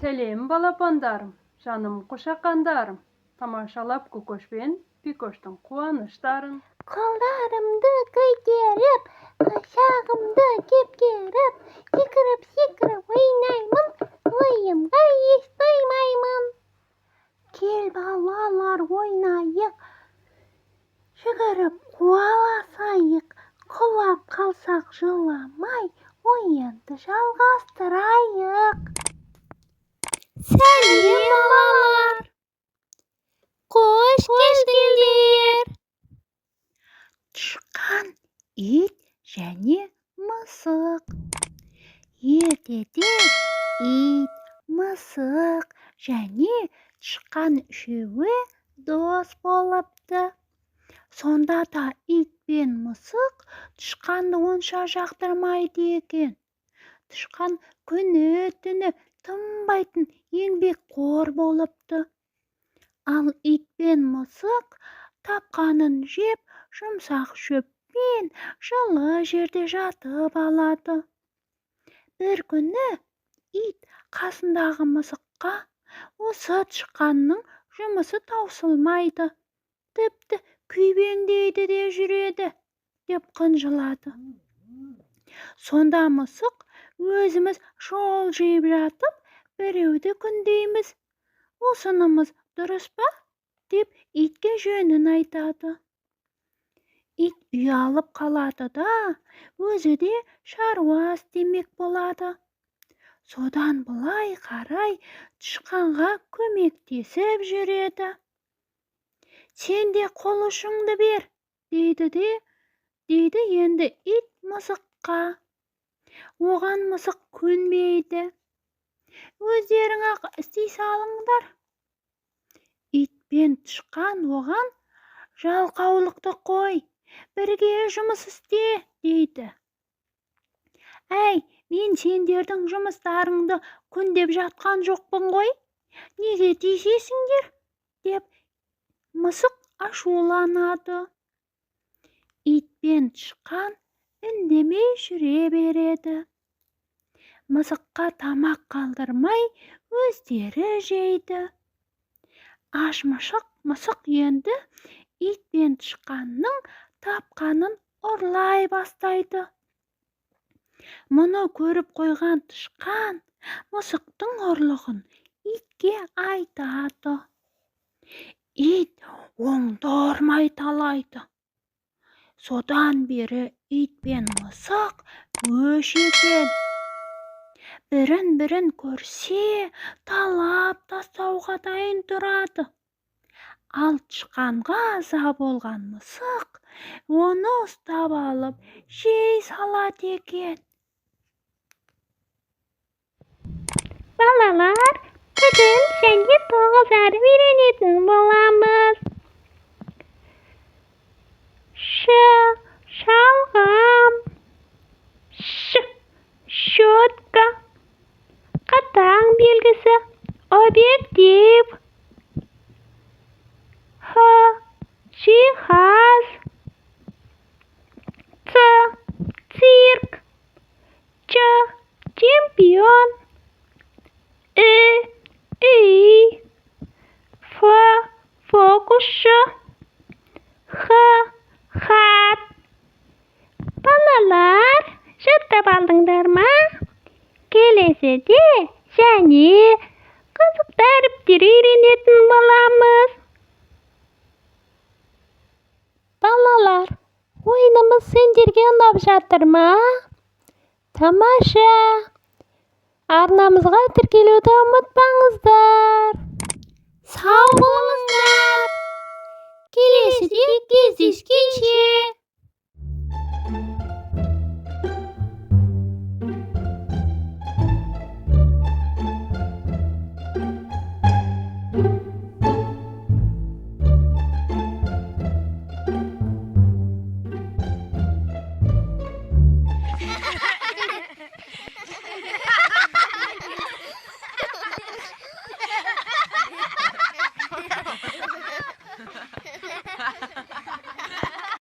Selim balapandarım, canım kuşakandarım. Tamaşalap Kokoşben Pikoş'tun kuanışların. Kollarımda kıygerip, kuşağımda kepkerip, yıkırıp oynayman, oyunga hiç duymayman. Gel balalar oynayık, çıkarıp kovalasayık, kulap kalsak жыламай, oyundu жалғастырайық. Сәлем балалар! Қош келдіңдер! Тышқан, ит және мысық. Ертеде ит, мысық және тышқан үшеуі дос болыпты. Сонда да ит пен мысық тышқанды онша жақтырмайды екен. Тышқан күні-түні тынбайтын еңбекқор болыпты. Ал ит пен мысық тапқанын жеп, жұмсақ шөппен жылы жерде жатып алады. Бір күні ит қасындағы мысыққа осы тышқанның жұмысы таусылмайды, тіпті күйбеңдейді де жүреді деп қынжылады. Сонда мысық, өзіміз жол жиып жатып, біреуді күндейміз. Осынымыз дұрыс па? Деп итке жөнін айтады. Ит ұялып қалады да, өзі де шаруа істемек болады. Содан былай қарай тышқанға көмектесіп жүреді. Сен де қол ұшыңды бер, дейді енді ит мысыққа. Оған мысық көнбейді. Өздерің ақ істей салыңдар. Ит пен тышқан оған жалқаулықты қой, бірге жұмыс істе, дейді. Әй, мен сендердің жұмыстарыңды күндеп жатқан жоқпын ғой, неге тиісесіңдер? Деп мысық ашуланады. Ит пен тышқан үндемей жүре береді. Мысыққа тамақ қалдырмай өздері жейді. Аш мысық енді ит пен тышқанның тапқанын ұрлай бастайды. Мұны көріп қойған тышқан мысықтың ұрлығын итке айтады. Ит оңдырмай талайды. Содан бері ит пен мысық өш екен. Бірін көрсе, талап тастауға дайын тұрады. Ал тышқанға ыза болған мысық оны ұстап алып жей салады екен. Балалар, бүгін және 9 әріп үйренетін боламыз. Шалғам, щетка, қатаң белгісі, объектив, жиһаз, цирк, чемпион, үй, фокусшы, хат. Балалар, жаттап алдыңдар ма? Келесіде және қызықты әріптер үйренетін боламыз. Балалар, ойынымыз сендерге ұнап жатыр ма? Тамаша! Арнамызға тіркелуді ұмытпаңыздар.